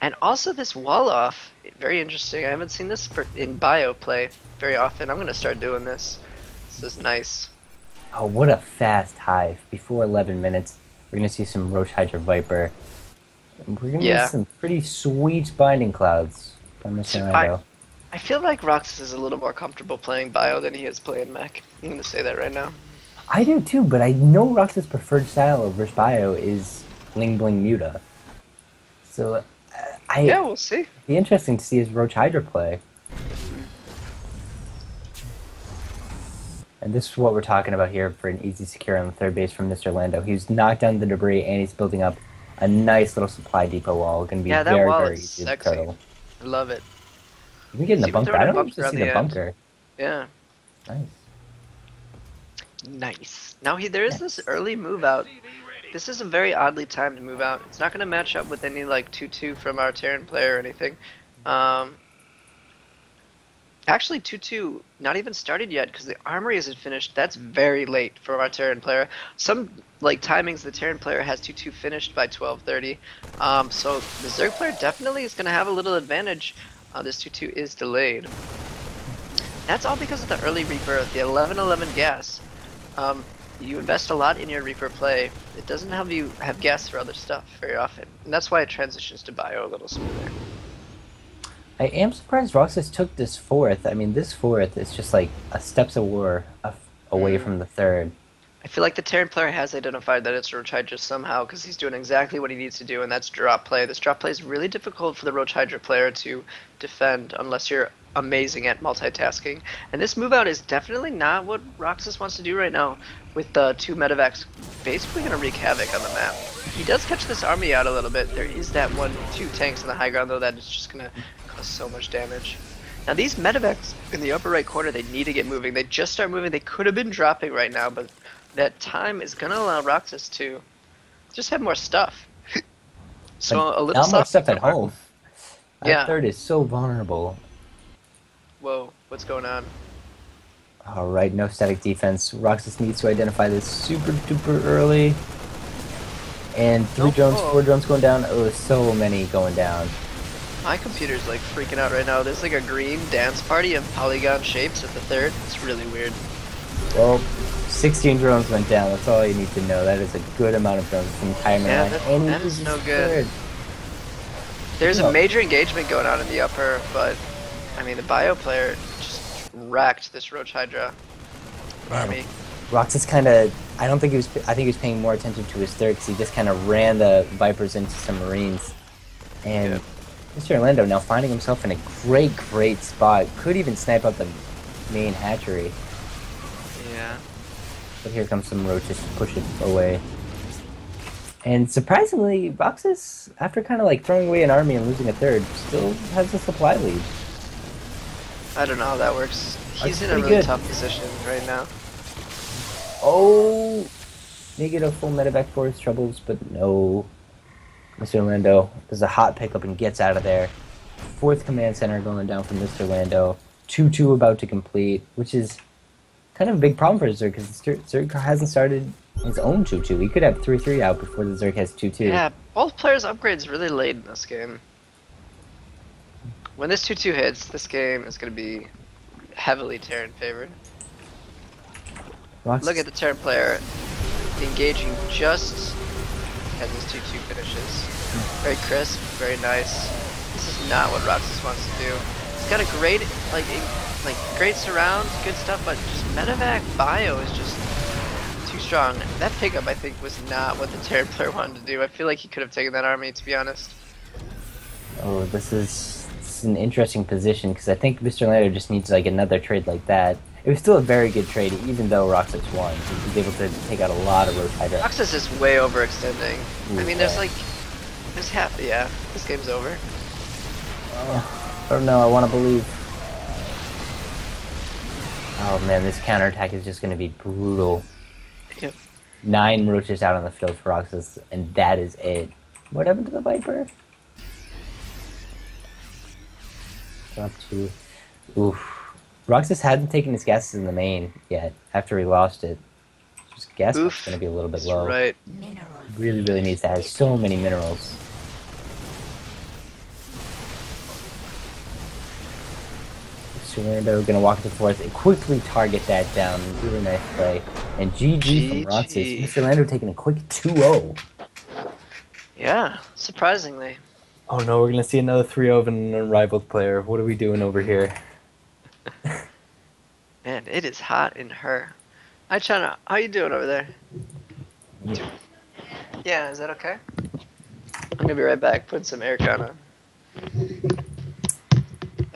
And also this wall off, very interesting. I haven't seen this in bio play very often. I'm going to start doing this. This is nice. Oh, what a fast hive. Before 11 minutes, we're going to see some Roach Hydra Viper. We're going to get some pretty sweet binding clouds from MrLando. I feel like Roxas is a little more comfortable playing bio than he is playing mech. I'm going to say that right now. I do too, but I know Roxas' preferred style versus bio is Bling Bling Muta. So, yeah, we'll see. It'd be interesting to see his Roach Hydra play. And this is what we're talking about here for an easy secure on the third base from MrLando. He's knocked down the debris and he's building up a nice little supply depot wall. Going to be very, very easy to turtle. I love it. You can get in the bunker. I don't usually see the bunker. Yeah. Nice. Nice. Now there is this early move out. This is a very oddly timed move out. It's not going to match up with any like 2-2 from our Terran player or anything. Actually, 2-2 not even started yet because the armory isn't finished. That's very late for our Terran player. Some like timings the Terran player has 2-2 finished by 12:30. So the Zerg player definitely is going to have a little advantage. This 2-2 is delayed. That's all because of the early rebirth, the 11-11 gas. You invest a lot in your Reaper play. It doesn't have you have gas for other stuff very often. And that's why it transitions to bio a little smoother. I am surprised Roxas took this fourth. I mean, this fourth is just like a steps of war away from the third. I feel like the Terran player has identified that it's Roach Hydra somehow because he's doing exactly what he needs to do, and that's drop play. This drop play is really difficult for the Roach Hydra player to defend unless you're amazing at multitasking. And this move out is definitely not what Roxas wants to do right now with the two medevacs basically going to wreak havoc on the map. He does catch this army out a little bit. There is that 1-2 tanks in the high ground though that is just going to cause so much damage. Now these medevacs in the upper right corner, they need to get moving. They just start moving. They could have been dropping right now, but that time is going to allow Roxas to just have more stuff. So but a little not more stuff at home. Yeah. Third is so vulnerable. Whoa, what's going on? Alright, no static defense. Roxas needs to identify this super duper early. And 3 drones, 4 drones going down. Oh, so many going down. My computer's like freaking out right now. There's like a green dance party of polygon shapes at the third. It's really weird. Well, 16 drones went down. That's all you need to know. That is a good amount of drones from timing line. That is no good. There's a major engagement going on in the upper, but I mean the bio player just wrecked this Roach Hydra army. Roxas kind of, I think he was paying more attention to his third because he just kind of ran the Vipers into some Marines. And MrLando now finding himself in a great spot. Could even snipe out the main hatchery. Yeah. But here comes some roaches to push it away. And surprisingly, Roxas, after kind of like throwing away an army and losing a third, still has a supply lead. I don't know how that works. He's in a really tough position right now. Oh! Negative full medevac for his troubles, but no. MrLando does a hot pickup and gets out of there. 4th command center going down from MrLando. 2-2 about to complete, which is kind of a big problem for Zerg because Zerg hasn't started his own 2-2. He could have 3-3 out before the Zerg has 2-2. Yeah, both players' upgrades really late in this game. When this 2-2 hits, this game is going to be heavily Terran favored. Look at the Terran player engaging just as this 2-2 finishes. Very crisp, very nice. This is not what Roxas wants to do. He's got a great, like great surround, good stuff, but just medevac bio is just too strong. That pickup, I think, was not what the Terran player wanted to do. I feel like he could have taken that army, to be honest. Oh, this is an interesting position because I think MrLando just needs like another trade like that. It was still a very good trade, even though Roxas won. He was able to take out a lot of Roach Hydra. Roxas is way overextending. I mean, there's half. Yeah, this game's over. I don't know. I want to believe. Oh man, this counterattack is just going to be brutal. Yep. 9 roaches out on the field for Roxas, and that is it. What happened to the Viper? Drop 2. Oof. Roxas hadn't taken his gases in the main yet after he lost it. Which gas is Oof. going to be a little bit That's low. right. Really, really needs to have so many minerals. MrLando going to walk to fourth and quickly target that down. Really nice play. And GG from Roxas. GG. MrLando taking a quick 2-0. Yeah, surprisingly. Oh no, we're going to see another 3-0 of an unrivaled player. What are we doing over here? Man, it is hot in her. Hi, Chana. How you doing over there? Yeah. Yeah, is that okay? I'm gonna be right back. Putting some aircon on.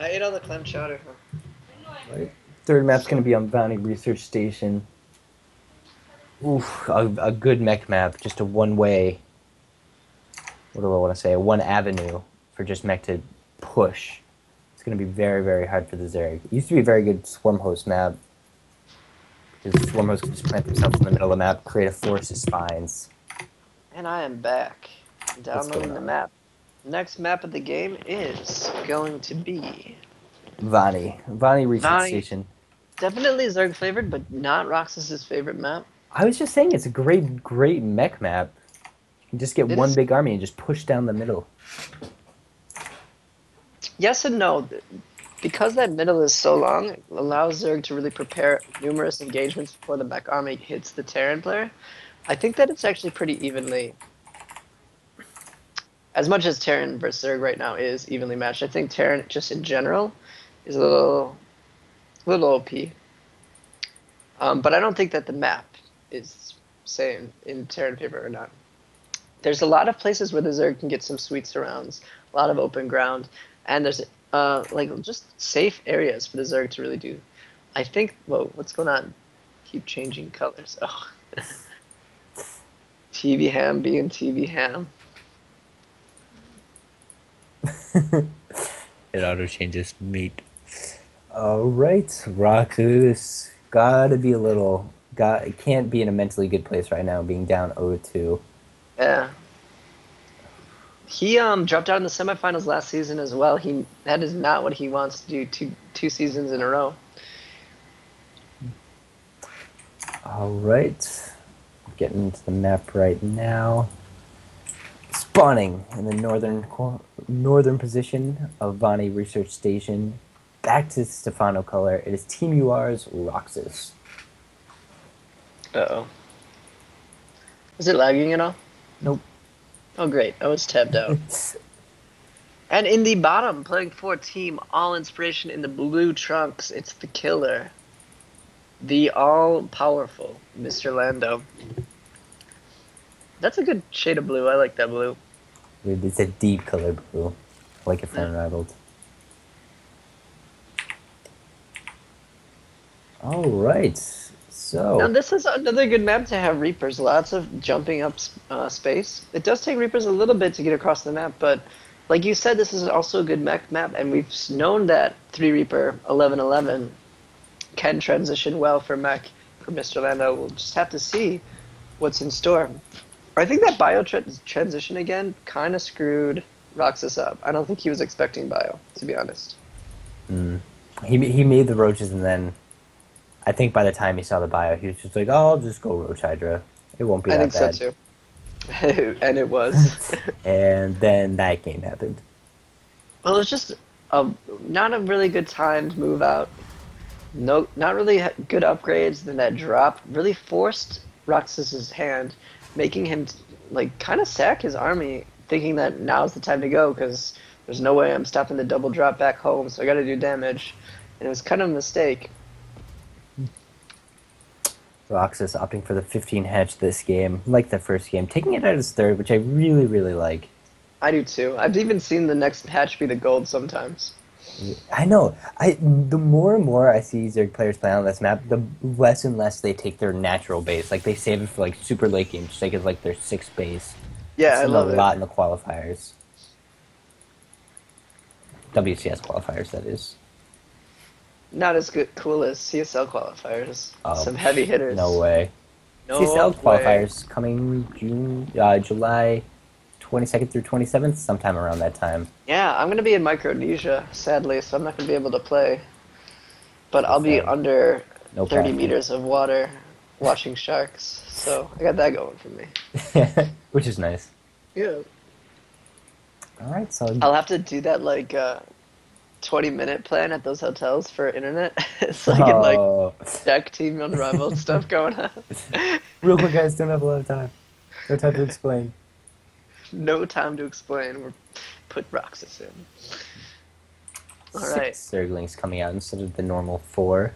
I ate all the clam chowder. Right. Third map's going to be on Bounty Research Station. Oof, a good mech map. Just a one-way... What do I want to say? One avenue for just mech to push. It's going to be very, very hard for the Zerg. It used to be a very good Swarm Host map. Because Swarm Host can just plant themselves in the middle of the map, create a forest of spines. And I am back. Downloading the map. Next map of the game is going to be... Vani Research Vani. Station. Definitely Zerg flavored, but not Roxas' favorite map. I was just saying it's a great, great mech map. You can just get one big army and just push down the middle. Yes and no. Because that middle is so long, it allows Zerg to really prepare numerous engagements before the mech army hits the Terran player. I think that it's actually pretty evenly... As much as Terran versus Zerg right now is evenly matched, I think Terran just in general is a little OP. But I don't think that the map is same in Terran favor or not. There's a lot of places where the Zerg can get some sweet surrounds, a lot of open ground, and there's like just safe areas for the Zerg to really do. I think. Whoa, what's going on? Keep changing colors. Oh, TV ham being TV ham. It auto changes meat. Alright, Roxas. Gotta be a little... It can't be in a mentally good place right now, being down 0-2. Yeah. He dropped out in the semifinals last season as well. That is not what he wants to do two seasons in a row. Alright. Getting into the map right now. Spawning in the northern position of Vani Research Station. Back to Stefano color. It is Team UR's Roxas. Uh-oh. Is it lagging at all? Nope. Oh, great. I was tabbed out. And in the bottom, playing for Team All Inspiration in the blue trunks, it's the killer. The all-powerful MrLando. That's a good shade of blue. I like that blue. It's a deep color blue. I like it for Unrivaled. Alright. So... Now this is another good map to have Reapers. Lots of jumping up space. It does take Reapers a little bit to get across the map, but like you said, this is also a good mech map, and we've known that 3 Reaper 1111 can transition well for mech for MrLando. We'll just have to see what's in store. I think that bio transition again kind of screwed Roxas up. I don't think he was expecting bio, to be honest. He made the roaches, and then I think by the time he saw the bio, he was just like, "Oh, I'll just go Roach Hydra. It won't be that bad." I think so too. And it was. And then that game happened. Well, it was just not a really good timed move out. No, not really good upgrades. Then that drop really forced Roxas's hand, making him like kind of sack his army, thinking that now's the time to go because there's no way I'm stopping the double drop back home, so I got to do damage. And it was kind of a mistake. Roxas opting for the 15 hatch this game, like the first game, taking it out as third, which I really, really like. I do too. I've even seen the next hatch be the gold sometimes. I know. The more and more I see Zerg players play on this map, the less and less they take their natural base. Like, they save it for, like, super late game, just take it like their 6th base. Yeah, I love it. a lot in the qualifiers. WCS qualifiers, that is. Not as cool as CSL qualifiers. Some heavy hitters. No way. No CSL way. qualifiers coming July 22nd through 27th, sometime around that time. Yeah, I'm going to be in Micronesia, sadly, so I'm not going to be able to play. But I'll be under 30 meters of water watching sharks. So I got that going for me. Which is nice. Yeah. All right, so I'll have to do that like 20-minute plan at those hotels for internet, so I can like oh, check Team Unrivaled stuff going on. real quick, guys, don't have a lot of time. No time to explain. No time to explain. We're put Roxas in. All right. 6 Zerglings coming out instead of the normal 4.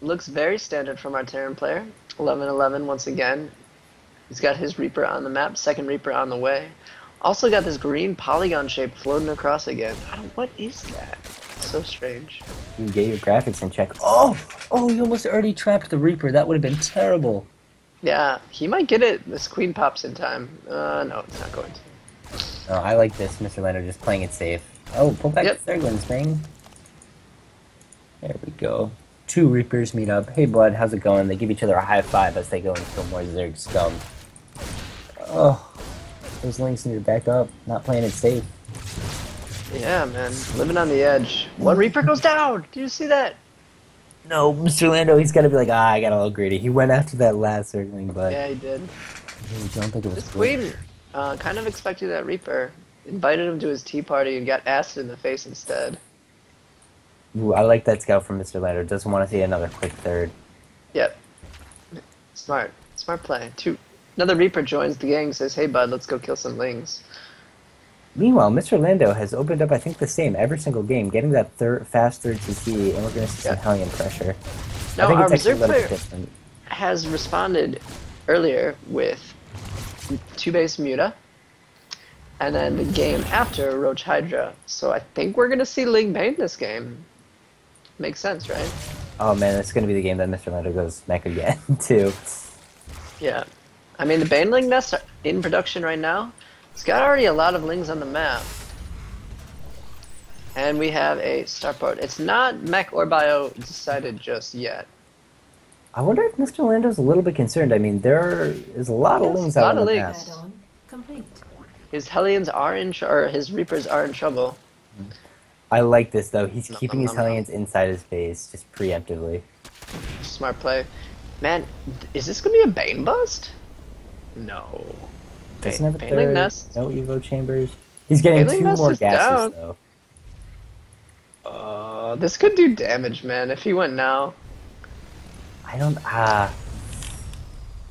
Looks very standard from our Terran player. 11-11 once again. He's got his Reaper on the map, second Reaper on the way. Also got this green polygon shape floating across again. What is that? So strange. You can get your graphics in check. Oh! Oh, you almost already trapped the Reaper. That would have been terrible. Yeah, he might get it. This queen pops in time. No, it's not going to. Oh, I like this, MrLando, just playing it safe. Oh, pull back Yep. the Zerglings, thing. There we go. 2 Reapers meet up. Hey, bud, how's it going? They give each other a high five as they go and kill more Zerg scum. Oh, those Lynx need to back up. Not playing it safe. Yeah, man. Living on the edge. One Reaper goes down! Do you see that? No, MrLando, he's got to be like, I got a little greedy. He went after that last Zergling, but Yeah, he did. I don't think it was This good. queen kind of expected that Reaper. Invited him to his tea party and got acid in the face instead. Ooh, I like that scout from MrLando. Doesn't want to see another quick third. Yep. Smart. Smart play. Another Reaper joins the gang, says, hey bud, let's go kill some Lings. Meanwhile, MrLando has opened up, I think, the same every single game, getting that fast third CC, and we're going to see some Hellion pressure. Now, I think our it's actually a Berserk little bit player different. has responded earlier with 2-base Muta, and then the game after Roach Hydra. So I think we're going to see Ling Bane this game. Makes sense, right? Oh man, it's going to be the game that MrLando goes mech again, too. Yeah. I mean, the Baneling nests are in production right now. It's got already a lot of Lings on the map. And we have a starport. It's not mech or bio decided just yet. I wonder if MrLando's a little bit concerned. I mean, there is a lot of Yes, Lings a lot out on of the Lings. map. Add-on complete. His Hellions are in or his Reapers are in trouble. I like this, though. He's No, keeping no, his no, no. Hellions inside his base, just preemptively. Smart play. Man, is this gonna be a Bane bust? No. Doesn't have a Baneling third, Nest. no Evo chambers. He's getting Baneling 2 Nest more is gases, down. though. This could do damage, man. If he went now. I don't. I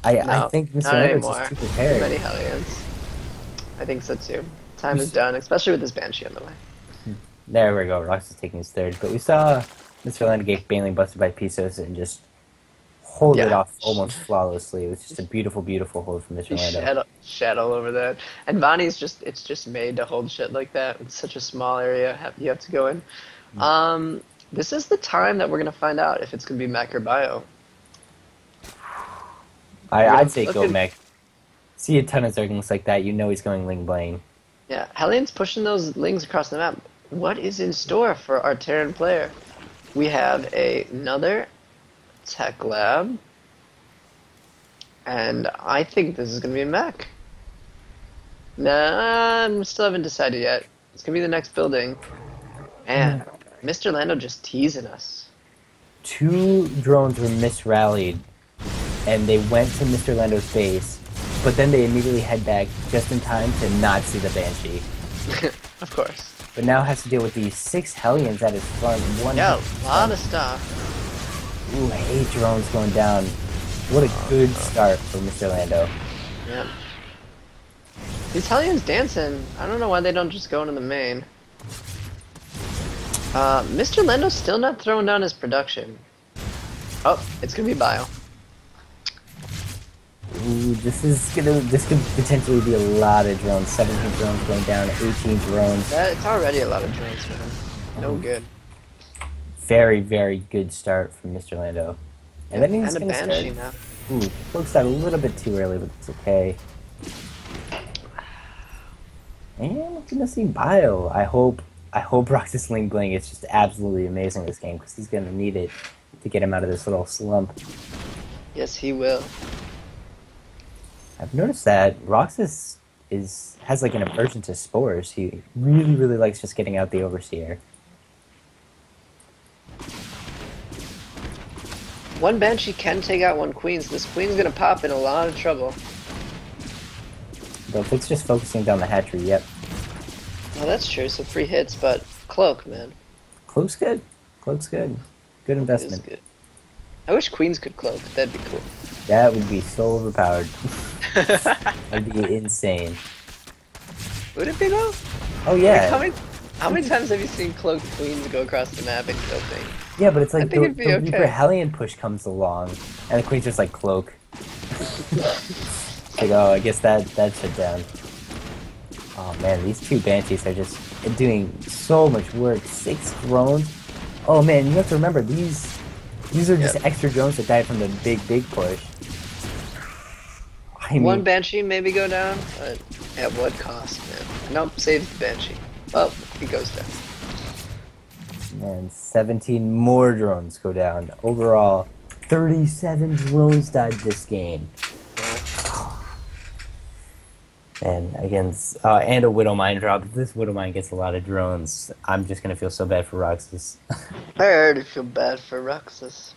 No, think not MrLando's anymore. just too Too prepared. many Hellions. I think so too. Time is done, especially with this Banshee on the way. There we go. Roxas is taking his third, but we saw MrLando get Baneling busted by Pisos and just hold it Yeah. off almost flawlessly. It was just a beautiful, beautiful hold from He MrLando. shat all over that. And Vonnie's it's just made to hold shit like that. It's such a small area you have to go in. This is the time that we're gonna find out if it's gonna be mech or bio. I'd say go looking- mech. See a ton of Zerglings like that, you know he's going Ling Blaine. Yeah, Hellion's pushing those Lings across the map. What is in store for our Terran player? We have another tech lab. And I think this is going to be a mech. Nah, I still haven't decided yet. It's going to be the next building. Man, MrLando just teasing us. 2 drones were misrallied, and they went to MrLando's base, but then they immediately head back just in time to not see the Banshee. Of course. But now has to deal with these 6 Hellions at his front. Yeah, a lot of stuff. Ooh, 8 drones going down. What a good start for MrLando. Yeah. These Hellions dancing. I don't know why they don't just go into the main. MrLando's still not throwing down his production. Oh, it's gonna be bio. Ooh, this could potentially be a lot of drones. 17 drones going down, 18 drones. It's already a lot of drones, man. No good. Very, very good start from MrLando. And then he's And a gonna Banshee start. now. Ooh, looks out a little bit too early, but it's okay. And we're gonna see Bio. I hope Roxas Ling Bling is just absolutely amazing this game, because he's gonna need it to get him out of this little slump. Yes, he will. I've noticed that Roxas has like an aversion to spores. He really, really likes just getting out the Overseer. One Banshee can take out one Queen, so this Queen's gonna pop in a lot of trouble. But if it's just focusing down the hatchery, yep. Well, that's true, so 3 hits, but Cloak, man. Cloak's good. Cloak's good. Good Is investment. good. I wish Queens could Cloak, that'd be cool. That would be so overpowered. That'd be insane. Would it be though? Oh yeah. How many times have you seen Cloaked Queens go across the map and kill things? Yeah, but it's like I think it'd be okay. Reaper Hellion push comes along, and the Queen's just like Cloak. Like, oh, I guess that shut down. Oh man, these 2 Banshees are just doing so much work. 6 drones. Oh man, you have to remember these are just extra drones that died from the big push. I mean, One Banshee maybe go down, but at what cost, man? Nope, saves the Banshee. Oh, he goes down. Man, 17 more drones go down. Overall, 37 drones died this game. And against and a Widow Mine drop. If this Widow Mine gets a lot of drones, I'm just gonna feel so bad for Roxas. I already feel bad for Roxas.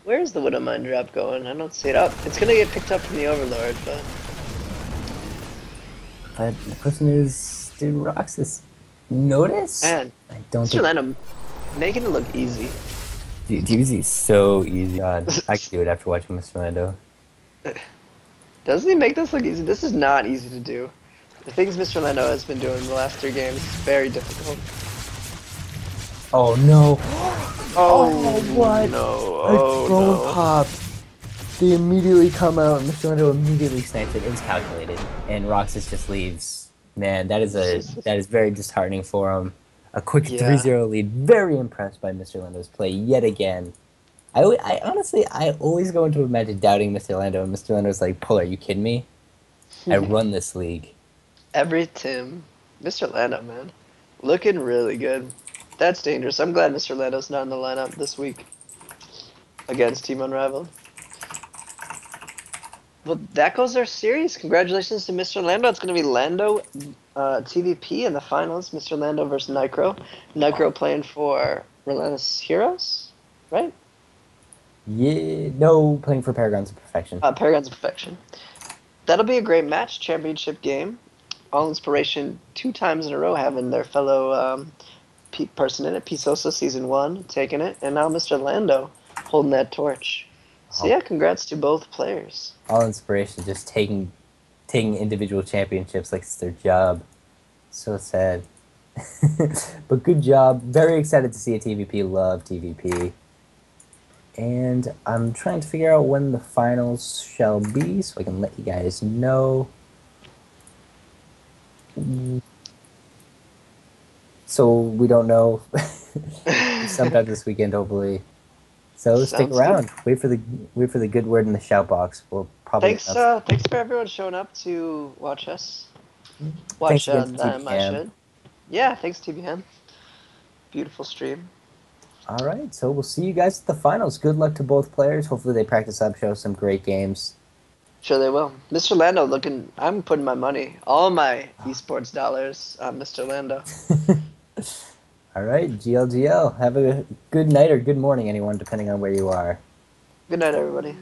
Where's the Widow Mine drop going? I don't see it up. It's gonna get picked up from the Overlord, but The question is, did Roxas notice? man, I don't MrLando making it look easy. Dude, DBZ is so easy. God, I could do it after watching MrLando. Doesn't he make this look easy? This is not easy to do. The things MrLando has been doing the last 3 games is very difficult. Oh no! Oh, what? No! A drone pop. They immediately come out, and MrLando immediately snipes it. It's calculated, and Roxas just leaves. Man, that is very disheartening for him. A quick 3-0 lead. Very impressed by MrLando's play yet again. I honestly, I always go into a match doubting MrLando, and MrLando's like, Pull, are you kidding me? I run this league. Every Tim. MrLando, man. Looking really good. That's dangerous. I'm glad MrLando's not in the lineup this week against Team Unrivaled. Well, that goes our series. Congratulations to MrLando. It's going to be Lando TVP in the finals. MrLando versus Nicro. Nicro playing for Relentless Heroes, right? Yeah, no, playing for Paragons of Perfection. Paragons of Perfection. That'll be a great match. Championship game. All Inspiration 2 times in a row having their fellow person in it. P. Sosa Season 1 taking it. And now MrLando holding that torch. So yeah, congrats to both players. All Inspiration just taking individual championships like it's their job. So sad. But good job. Very excited to see a TVP. Love TVP. And I'm trying to figure out when the finals shall be so I can let you guys know. So we don't know. Sometime this weekend, hopefully. So stick around. Good. Wait for the good word in the shout box. We'll probably. Thanks for everyone showing up to watch us. Watch them. I should. Yeah, thanks TVM. Beautiful stream. All right, so we'll see you guys at the finals. Good luck to both players. Hopefully they practice up, show some great games. Sure they will. MrLando looking. I'm putting my money, all my esports dollars, on MrLando. All right, GLGL. Have a good night or good morning, anyone, depending on where you are. Good night, everybody.